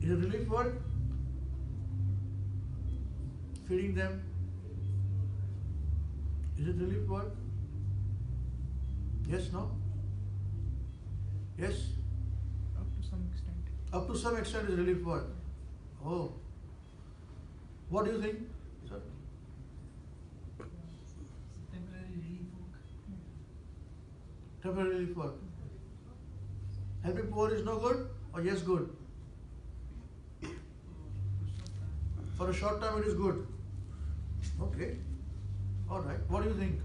Is it relief work? Feeding them? Is it relief work? Yes, no? Yes? Up to some extent. Up to some extent is relief work. Oh. What do you think, sir? Temporary relief work. Temporary relief work. Helping poor is no good or yes good? For a short time it is good. Okay. Alright. What do you think?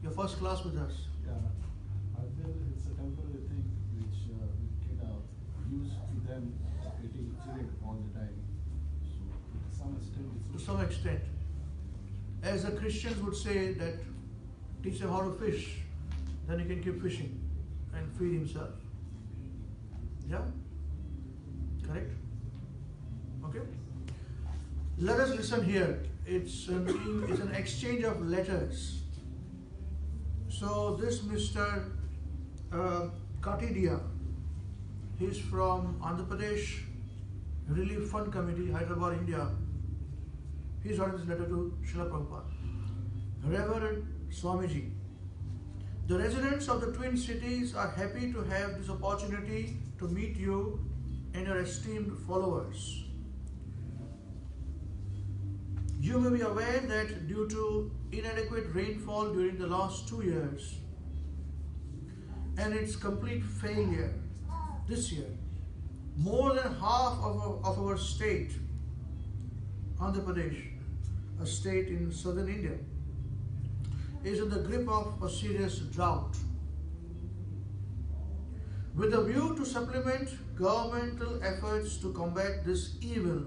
You're first class with us. Yeah, I feel it's a temporary thing which we can use to them getting cheated all the time. So to some extent To it's some extent. As the Christians would say that teach him how to fish, then he can keep fishing and feed himself. Yeah? Correct? Okay? Let us listen here. It's an exchange of letters. So this Mr. Katidia, he's from Andhra Pradesh Relief Fund Committee, Hyderabad, India. He's writing this letter to Srila Prabhupada. Reverend Swamiji, the residents of the Twin Cities are happy to have this opportunity to meet you and your esteemed followers. You may be aware that due to inadequate rainfall during the last 2 years and its complete failure this year, more than half of our state, Andhra Pradesh, a state in southern India, is in the grip of a serious drought. With a view to supplement governmental efforts to combat this evil,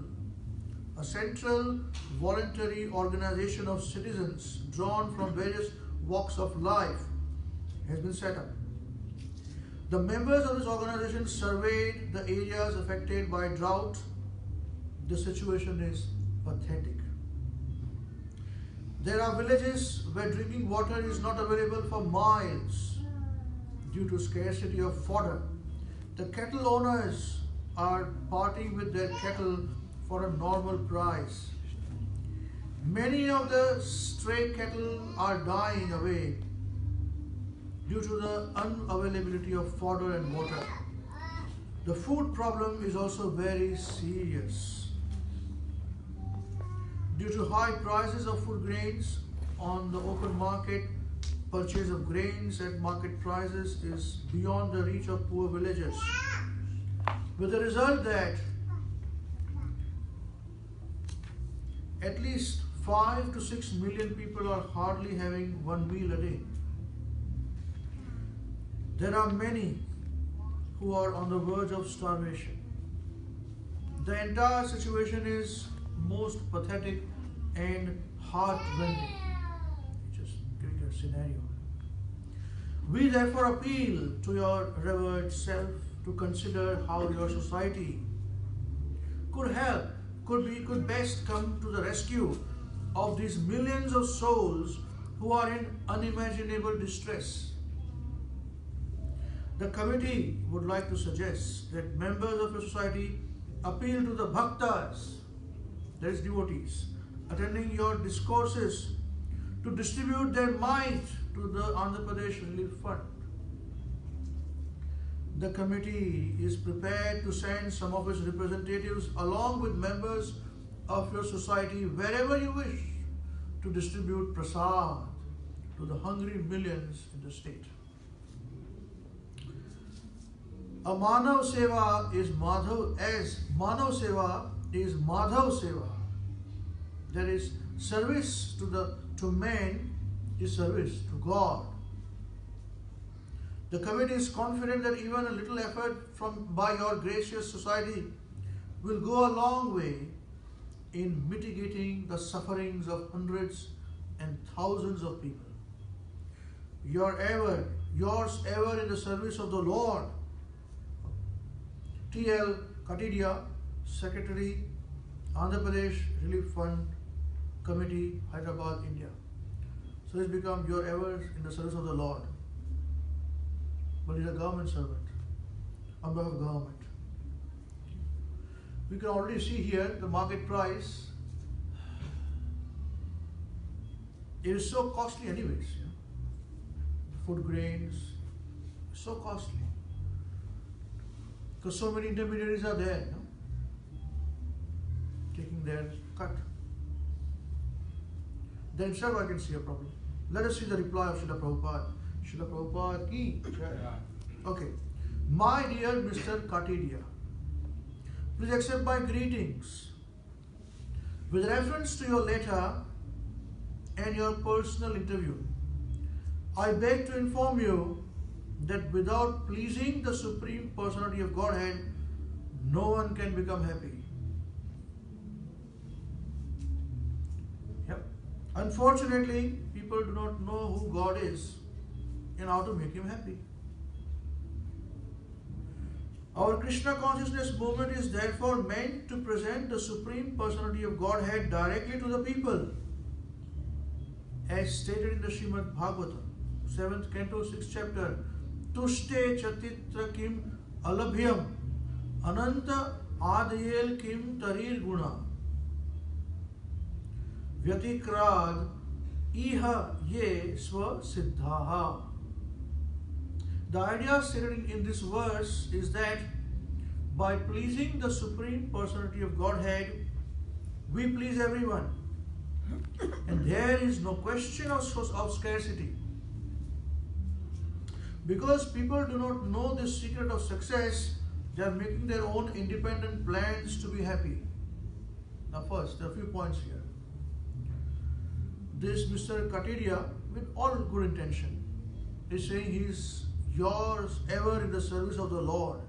a central voluntary organization of citizens drawn from various walks of life has been set up. The members of this organization surveyed the areas affected by drought. The situation is pathetic. There are villages where drinking water is not available for miles due to scarcity of fodder. The cattle owners are parting with their cattle for a normal price. Many of the stray cattle are dying away due to the unavailability of fodder and water. The food problem is also very serious. Due to high prices of food grains on the open market, purchase of grains at market prices is beyond the reach of poor villagers, with the result that at least 5 to 6 million people are hardly having one meal a day. There are many who are on the verge of starvation. The entire situation is most pathetic and heart-rending. Just giving a scenario. We therefore appeal to your revered self to consider how your society could help, could best come to the rescue of these millions of souls who are in unimaginable distress. The committee would like to suggest that members of the society appeal to the bhaktas, that is devotees, attending your discourses to distribute their might to the Andhra Pradesh Relief Fund. The committee is prepared to send some of its representatives along with members of your society wherever you wish to distribute prasad to the hungry millions in the state. A Manav Seva is Madhav, as Manav Seva is Madhav Seva. That is, service to men is service to God. The committee is confident that even a little effort by your gracious society will go a long way in mitigating the sufferings of hundreds and thousands of people. Yours ever in the service of the Lord, T.L. Katidia, Secretary, Andhra Pradesh Relief Fund Committee, Hyderabad, India. So he's become your ever in the service of the Lord. But he's a government servant, on behalf of government. We can already see here the market price. It is so costly anyways. Food grains, so costly. Because so many intermediaries are there, taking their cut. Then itself I can see a problem. Let us see the reply of Srila Prabhupada. Srila Prabhupada ki jai. Okay. My dear Mr. Katidia, please accept my greetings. With reference to your letter and your personal interview, I beg to inform you that without pleasing the Supreme Personality of Godhead, no one can become happy. Yep. Unfortunately, people do not know who God is and how to make Him happy. Our Krishna consciousness movement is therefore meant to present the Supreme Personality of Godhead directly to the people, as stated in the Srimad Bhagavatam, 7th Canto, 6th chapter. Tushte chatitra kim alabhyam ananta adayel kim tarir guna vyatikrad iha ye swa siddhaha. The idea stated in this verse is that by pleasing the Supreme Personality of Godhead, we please everyone. And there is no question of scarcity. Because people do not know the secret of success, they are making their own independent plans to be happy. Now first, there are a few points here. This Mr. Katiria, with all good intention, is saying he is yours ever in the service of the Lord.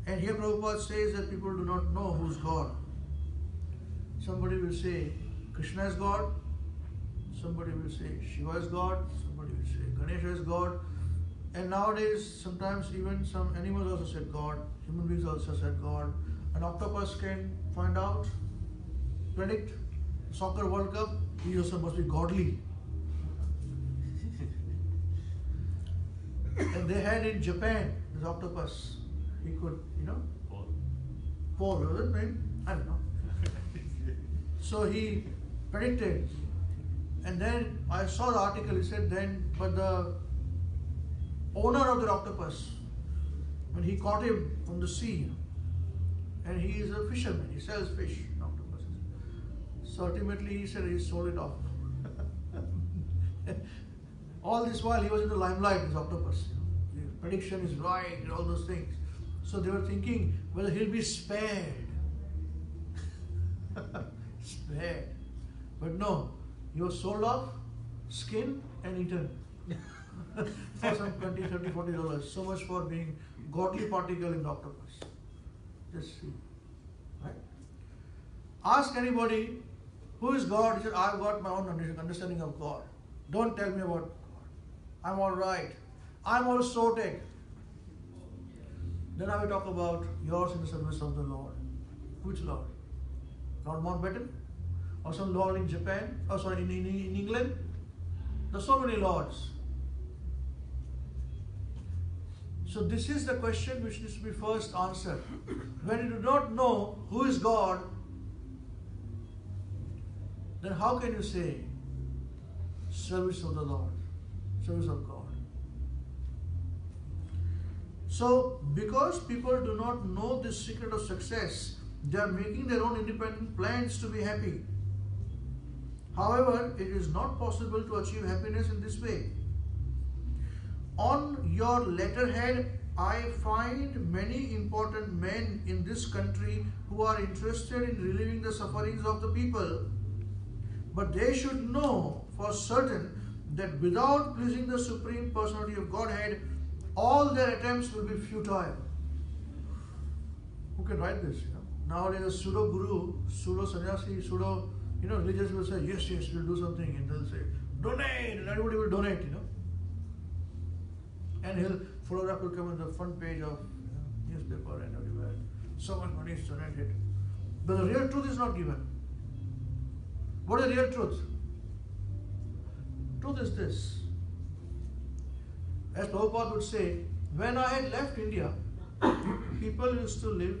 And here Prabhupada says that people do not know who's God. Somebody will say Krishna is God, somebody will say Shiva is God, somebody will say Ganesha is God. And nowadays, sometimes even some animals also said God, human beings also said God. An octopus can find out, predict soccer World Cup, he also must be godly. And they had in Japan, this octopus, he could, Paul, was it name? I don't know. So he predicted. And then I saw the article, he said but the owner of the octopus, when he caught him from the sea, and he is a fisherman, he sells fish, octopuses. So ultimately he said he sold it off. All this while he was in the limelight, this octopus. The prediction is right and all those things. So they were thinking whether he'll be spared. Spared. But no, he was sold off, skinned and eaten for some $20, $30, $40. So much for being godly particle in the octopus. Just see. Right? Ask anybody, who is God? He said, I've got my own understanding of God. Don't tell me about God. I'm all right. I'm all sorted. Then I will talk about yours in the service of the Lord. Which Lord? Lord Mountbatten? Or some Lord in Japan? Oh, sorry, in England? There are so many Lords. So this is the question which needs to be first answered. When you do not know who is God, then how can you say service of the Lord, service of God? So, because people do not know this secret of success, they are making their own independent plans to be happy. However, it is not possible to achieve happiness in this way. On your letterhead, I find many important men in this country who are interested in relieving the sufferings of the people. But they should know for certain that without pleasing the Supreme Personality of Godhead, all their attempts will be futile. Who can write this? Nowadays, a pseudo guru, pseudo sannyasi, pseudo religious will say, yes, we'll do something, and they'll say, donate, and everybody will donate, And photograph will come on the front page of newspaper and everywhere. So much money is donated. But the real truth is not given. What is the real truth? Truth is this. As Prabhupada would say, when I had left India, People used to live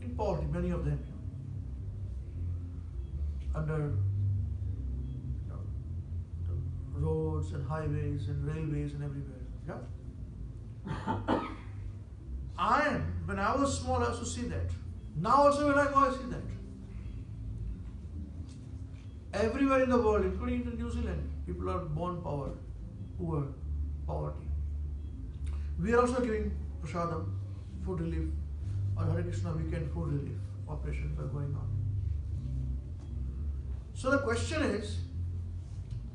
in poverty, many of them, under the roads and highways and railways and everywhere. Yeah. When I was small, I used to see that. Now also when I go, I see that. Everywhere in the world, including in New Zealand, people are born poor, poverty. We are also giving prasadam, food relief, or Hare Krishna weekend food relief operations are going on. So the question is,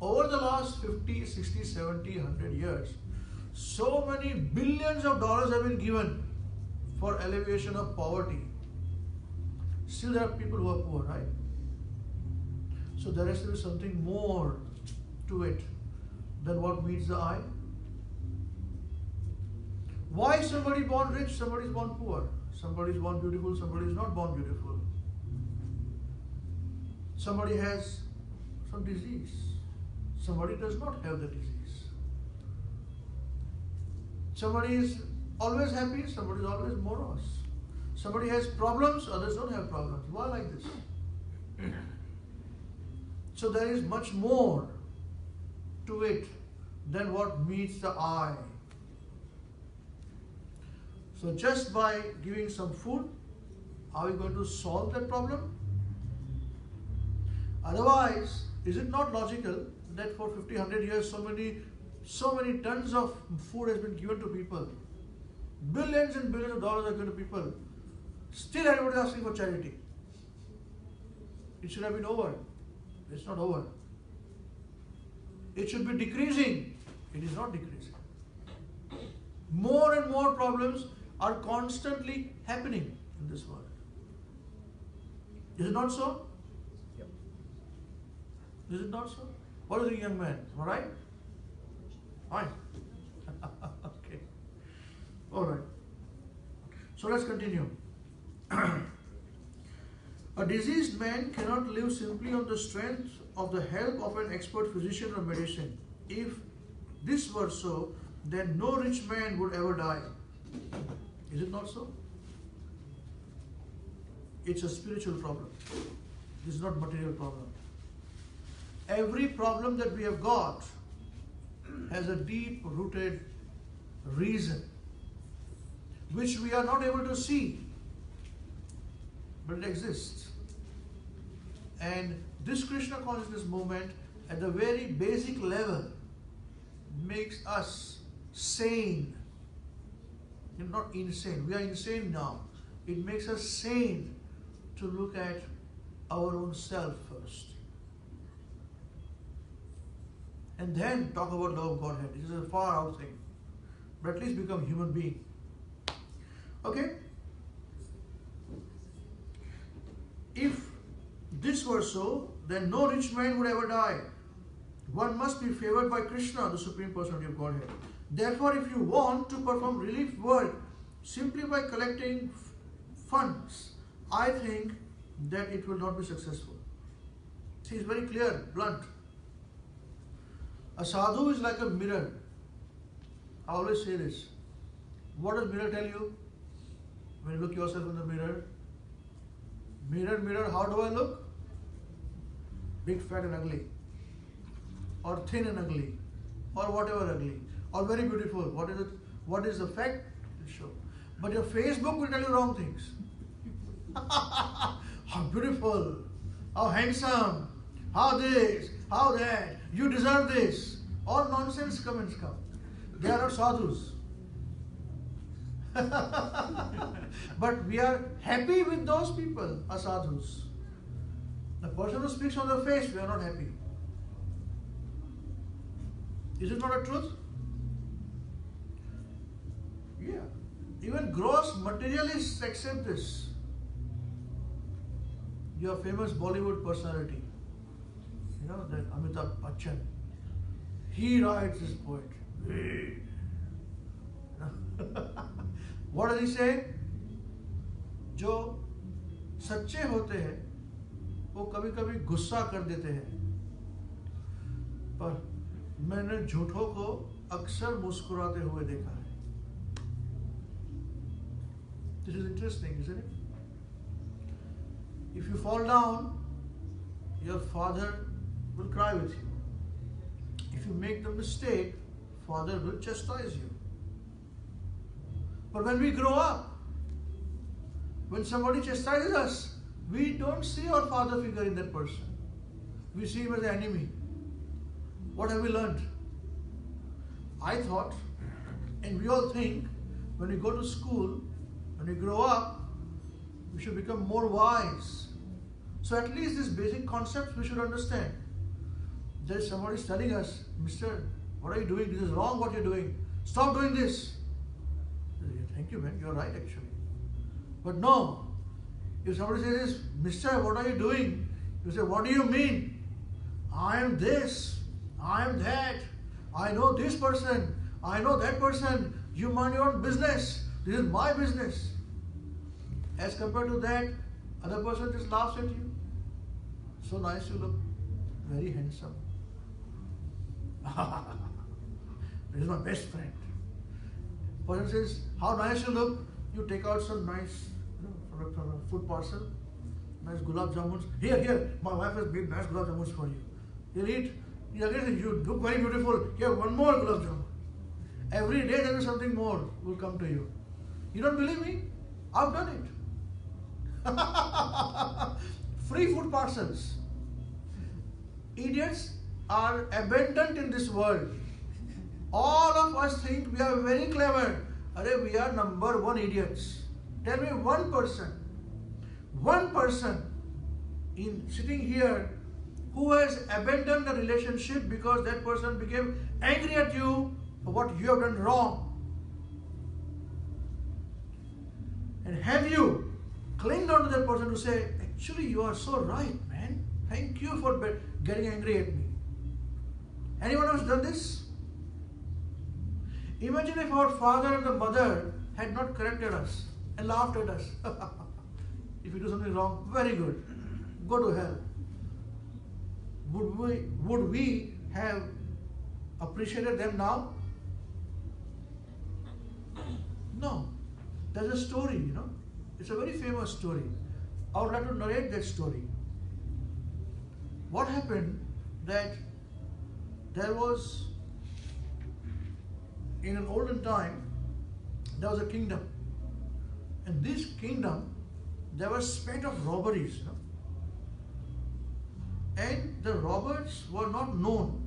over the last 50, 60, 70, 100 years, so many billions of dollars have been given for alleviation of poverty. Still there are people who are poor, right? So there has to be something more to it than what meets the eye. Why is somebody born rich, somebody is born poor? Somebody is born beautiful, somebody is not born beautiful. Somebody has some disease, somebody does not have the disease. Somebody is always happy, somebody is always morose. Somebody has problems, others don't have problems. Why like this? So there is much more to it than what meets the eye. So just by giving some food, are we going to solve that problem? Otherwise, is it not logical that for 50, 100 years so many tons of food has been given to people? Billions and billions of dollars are given to people. Still everybody is asking for charity. It should have been over. It's not over. It should be decreasing. It is not decreasing. More and more problems are constantly happening in this world. Is it not so? Yep. Is it not so? What is a young man? All right? Fine. Okay. All right. So let's continue. A diseased man cannot live simply on the strength of the help of an expert physician or medicine. If this were so, then no rich man would ever die. Is it not so? It's a spiritual problem. This is not material problem. Every problem that we have got has a deep-rooted reason, which we are not able to see, but it exists. And this Krishna consciousness movement, at the very basic level, makes us sane. You're not insane. We are insane now. It makes us sane to look at our own self first. And then talk about love of Godhead. This is a far out thing. But at least become human being. Okay? If this were so, then no rich man would ever die. One must be favored by Krishna, the Supreme Personality of Godhead. Therefore, if you want to perform relief work simply by collecting funds, I think that it will not be successful. See, it's very clear, blunt. A sadhu is like a mirror. I always say this. What does mirror tell you? When you look yourself in the mirror, mirror, mirror, how do I look? Big, fat and ugly. Or thin and ugly. Or whatever ugly. Or very beautiful. What is it? What is the fact? It will show. But your Facebook will tell you wrong things. How beautiful. How handsome. How this. How that. You deserve this. All nonsense comments come. They are not sadhus. But we are happy with those people, asadhus. The person who speaks on the face, we are not happy. Is it not a truth? Yeah. Even gross materialists accept this. Your famous Bollywood personality, you know, that Amitabh Bachchan, he writes this poetry. What does he say? जो सच्चे होते हैं वो कभी कभी गुस्सा कर देते हैं, पर मैंने झूठों को अक्सर मुस्कुराते हुए देखा है. This is interesting, isn't it? If you fall down, your father will cry with you. If you make the mistake, father will chastise you. But when we grow up, when somebody chastises us, we don't see our father figure in that person. We see him as the enemy. What have we learned? I thought, and we all think, when we go to school, when we grow up, we should become more wise. So at least these basic concepts we should understand. There is somebody telling us, Mister, what are you doing? This is wrong what you're doing. Stop doing this. Thank you, man. You're right, actually. But no. If somebody says, Mister, what are you doing? You say, what do you mean? I am this. I am that. I know this person. I know that person. You mind your own business. This is my business. As compared to that, other person just laughs at you. So nice you look. Very handsome. This is my best friend. Person says, how nice you look. You take out some nice, from a food parcel, nice gulab jamuns. Here, my wife has made nice gulab jamuns for you. You'll eat. You again say, you look very beautiful. Here, one more gulab jamun. Every day there is something more will come to you. You don't believe me? I've done it. Free food parcels. Idiots are abundant in this world. All of us think we are very clever. We are number one idiots. Tell me one person in sitting here who has abandoned a relationship because that person became angry at you for what you have done wrong. And have you clinged on to that person to say, actually you are so right, man. Thank you for getting angry at me. Anyone else done this? Imagine if our father and the mother had not corrected us and laughed at us. If you do something wrong, very good. Go to hell. Would we have appreciated them now? No. There's a story, It's a very famous story. I would like to narrate that story. What happened that there was, in an olden time, there was a kingdom. And this kingdom, there was spate of robberies. And the robbers were not known.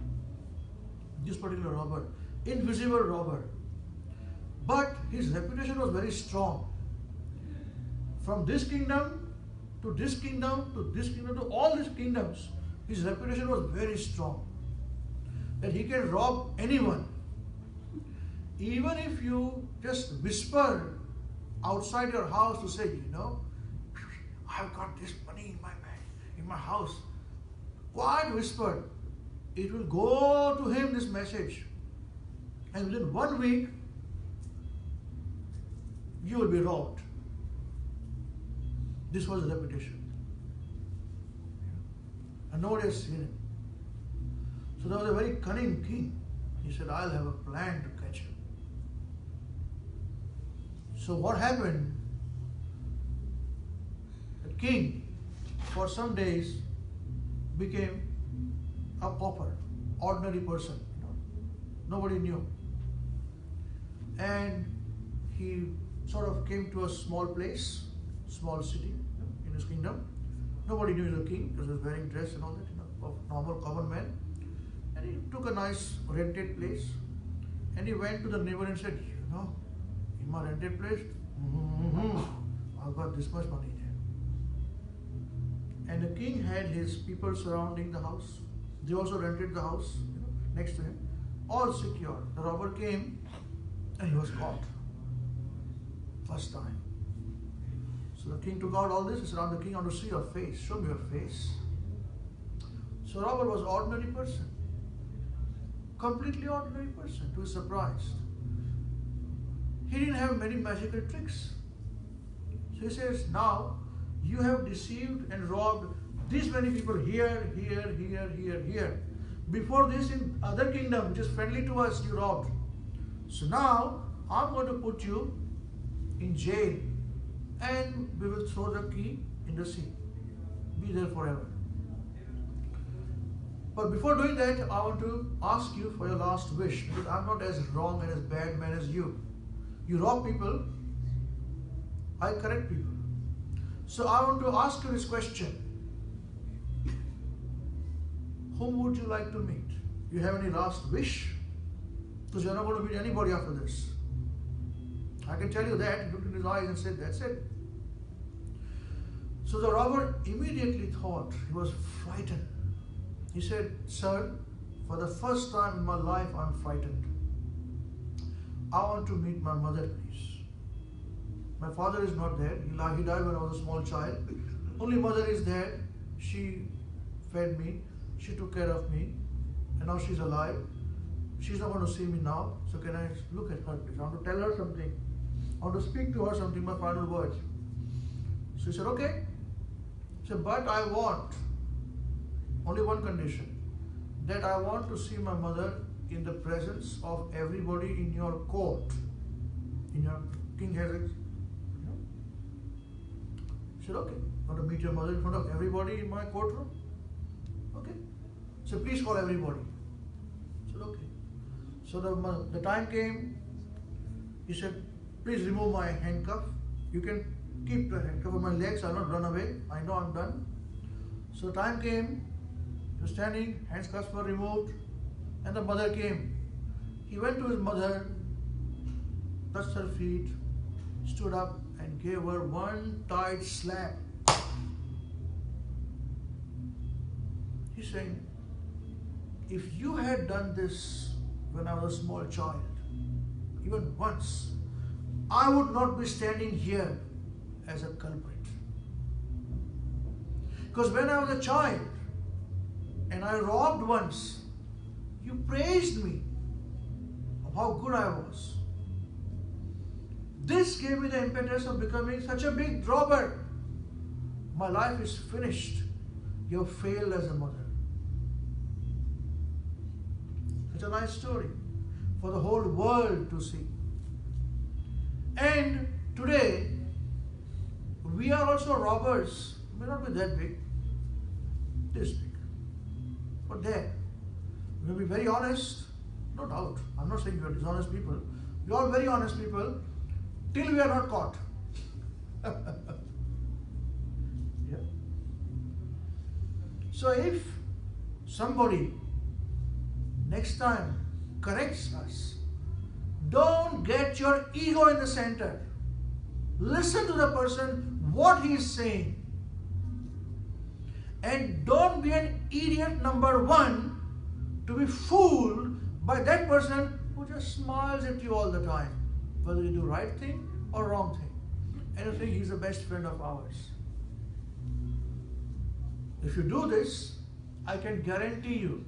This particular robber, invisible robber. But his reputation was very strong. From this kingdom to this kingdom to this kingdom to all these kingdoms, his reputation was very strong. That he can rob anyone. Even if you just whisper outside your house to say, I've got this money in my house. Quiet whisper. It will go to him, this message. And within 1 week, you will be robbed. This was the reputation. And nobody has seen him. So there was a very cunning king. He said, I'll have a plan to catch him. So what happened? The king, for some days, became a pauper, ordinary person. Nobody knew. And he sort of came to a small place, small city in his kingdom. Nobody knew he was a king because he was wearing dress and all that, of normal common man. And he took a nice rented place and he went to the neighbor and said, in my rented place, I've got this much money there. And the king had his people surrounding the house. They also rented the house next to him. All secure. The robber came and he was caught. First time. So the king took out all this. He said, I'm the king, I want to see your face. Show me your face. So robber was an ordinary person. Completely ordinary person, to his surprise. He didn't have many magical tricks. So he says, now you have deceived and robbed these many people here. Before this, in other kingdom, which is friendly to us, you robbed. So now I'm going to put you in jail and we will throw the key in the sea. Be there forever. But before doing that, I want to ask you for your last wish, because I'm not as wrong and as bad man as you. You rob people, I correct people. So I want to ask you this question. Whom would you like to meet? You have any last wish? Because you're not going to meet anybody after this. I can tell you that. He looked in his eyes and said, that's it. So the robber immediately thought, he was frightened. He said, sir, for the first time in my life, I'm frightened. I want to meet my mother, please. My father is not there. He died when I was a small child. Only mother is there. She fed me. She took care of me. And now she's alive. She's not going to see me now. So can I look at her, please? I want to tell her something. I want to speak to her something, my final words. So he said, okay. He said, but I want only one condition. That I want to see my mother in the presence of everybody in your court. In your king has it. He said, okay. I want to meet your mother in front of everybody in my courtroom. Okay. So please call everybody. I said, okay. So the time came. He said, please remove my handcuff. You can keep the handcuff on my legs. I'll not run away. I know I'm done. So time came. He was standing. Handcuffs were removed. And the mother came. He went to his mother, touched her feet, stood up and gave her one tight slap. He's saying, if you had done this when I was a small child, even once, I would not be standing here as a culprit. Because when I was a child and I robbed once, you praised me of how good I was. This gave me the impetus of becoming such a big robber. My life is finished. You have failed as a mother. It's a nice story for the whole world to see. And today, we are also robbers. May not be that big, this big. But there, we will be very honest, no doubt. I'm not saying we are dishonest people. We are all very honest people till we are not caught. Yeah. So if somebody next time corrects us, don't get your ego in the center. Listen to the person, what he is saying. And don't be an idiot number one to be fooled by that person who just smiles at you all the time, whether you do right thing or wrong thing. And you think he's the best friend of ours. If you do this, I can guarantee you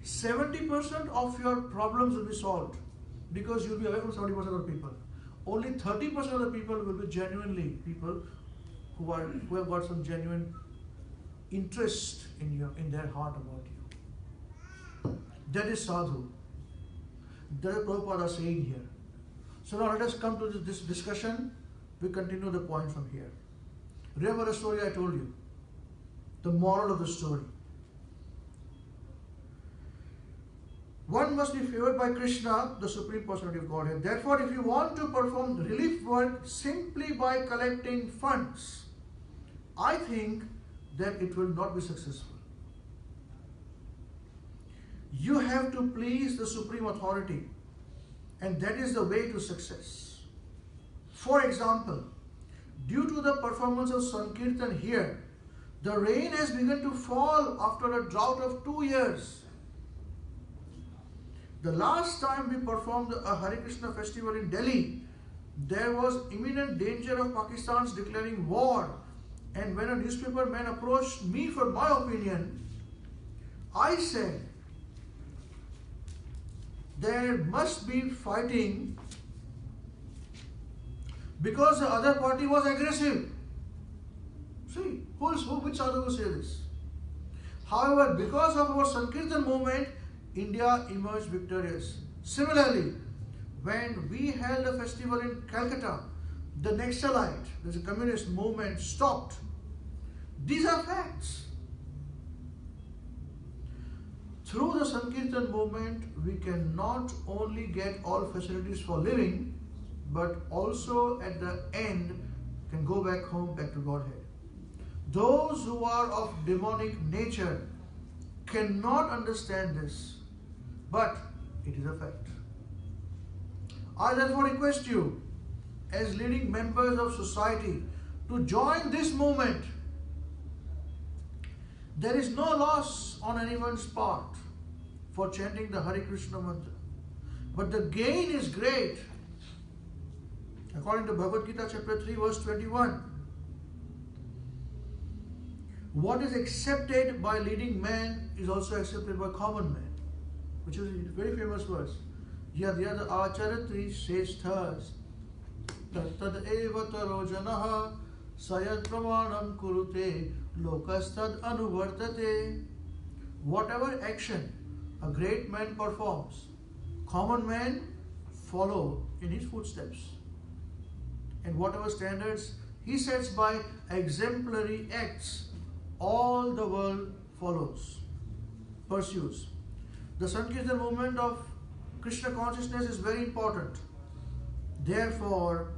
70% of your problems will be solved because you'll be away from 70% of the people. Only 30% of the people will be genuinely people who have got some genuine interest in their heart about you. That is sadhu. That is Prabhupada saying here. So now let us come to this discussion. We continue the point from here. Remember the story I told you. The moral of the story. One must be favored by Krishna, the Supreme Personality of Godhead. Therefore, if you want to perform relief work simply by collecting funds, I think that it will not be successful. You have to please the Supreme Authority, and that is the way to success. For example, due to the performance of Sankirtan here, the rain has begun to fall after a drought of 2 years. The last time we performed a Hare Krishna festival in Delhi, there was imminent danger of Pakistan's declaring war. And when a newspaper man approached me for my opinion, I said, there must be fighting because the other party was aggressive. See, which sadhu will say this? However, because of our Sankirtan movement, India emerged victorious. Similarly, when we held a festival in Calcutta, the Naxalite, there's a communist movement stopped. These are facts. Through the Sankirtan movement, we can not only get all facilities for living, but also at the end can go back home, back to Godhead. Those who are of demonic nature cannot understand this, but it is a fact. I therefore request you, as leading members of society, to join this movement. There is no loss on anyone's part for chanting the Hare Krishna mantra, but the gain is great. According to Bhagavat Gita chapter 3 verse 21, what is accepted by leading men is also accepted by common men, which is a very famous verse. Yad yad acharati sesthas tad eva taro janaha sayad pramanam kurute lokastad anuvartate. Whatever action a great man performs, common men follow in his footsteps. And whatever standards he sets by exemplary acts, all the world follows, pursues. The Sankirtan movement of Krishna consciousness is very important. Therefore,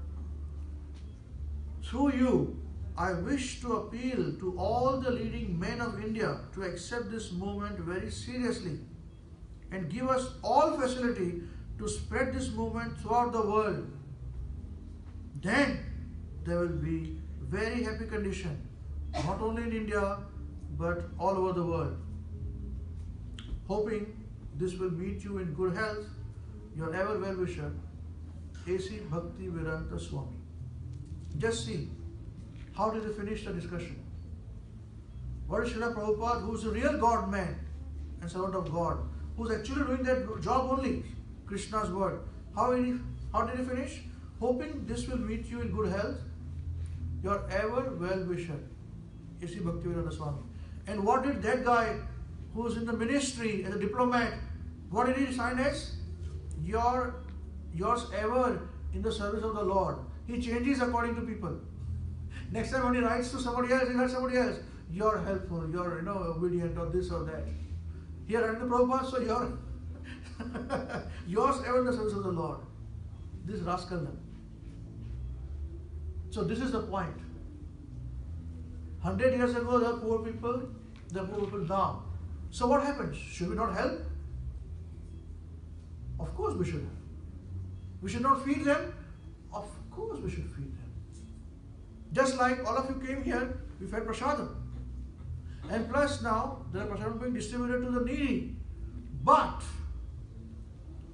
through you, I wish to appeal to all the leading men of India to accept this movement very seriously and give us all facility to spread this movement throughout the world. Then there will be very happy condition, not only in India, but all over the world. Hoping this will meet you in good health, your ever well-wisher, A.C. Bhakti Vedanta Swami. Just see, how did they finish the discussion? What is Srila Prabhupada, who is a real God man and servant of God, who is actually doing that job only, Krishna's word. How did he finish? Hoping this will meet you in good health, your ever well-wisher, A.C. Bhakti Vedanta Swami. And what did that guy who is in the ministry as a diplomat, what did he sign as? Yours ever in the service of the Lord. He changes according to people. Next time when he writes to somebody else, he writes somebody else. You're helpful, you're obedient, or this or that. Here writing to Prabhupada, so you're yours ever in the service of the Lord. This rascal. So this is the point. 100 years ago, there were poor people now. So what happens? Should we not help? Of course we should help. We should not feed them? Of course we should feed them. Just like all of you came here, we fed prasadam. And plus now, there are prasadam being distributed to the needy. But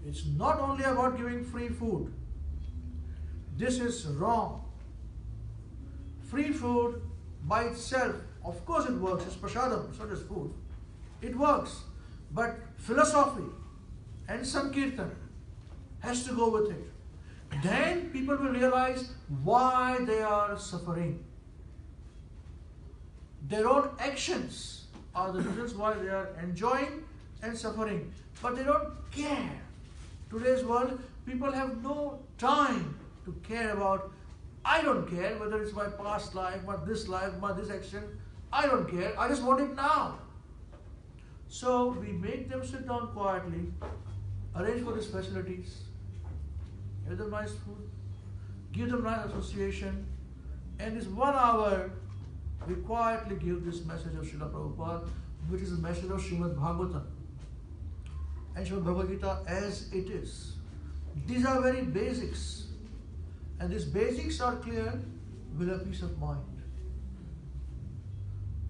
it's not only about giving free food. This is wrong. Free food by itself, of course it works. It's prasadam, it's not just food. It works. But philosophy and Sankirtan has to go with it. Then people will realize why they are suffering. Their own actions are the reasons why they are enjoying and suffering. But they don't care. Today's world, people have no time to care about. I don't care whether it's my past life, my this action. I don't care. I just want it now. So we make them sit down quietly, arrange for these facilities, give them nice food, give them nice association, and this 1 hour we quietly give this message of Srila Prabhupada, which is the message of Srimad Bhagavatam and Srimad Bhagavad Gita as it is. These are very basics, and these basics are clear with a peace of mind.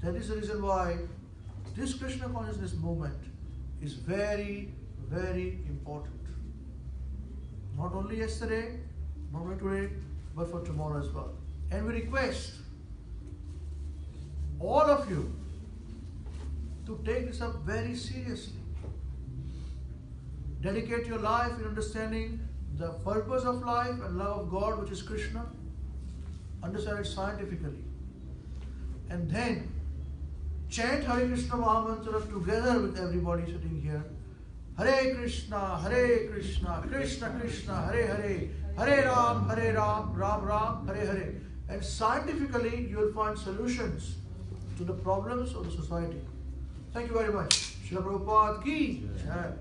That is the reason why this Krishna consciousness movement is very, very important. Not only yesterday, not only today, but for tomorrow as well. And we request all of you to take this up very seriously. Dedicate your life in understanding the purpose of life and love of God, which is Krishna. Understand it scientifically. And then chant Hare Krishna Mahamantra together with everybody sitting here Hare Krishna, Krishna Krishna, Hare Hare, Hare Ram, Ram Ram, Hare Hare. And scientifically, you will find solutions to the problems of the society. Thank you very much. Srila Prabhupada ki Jai.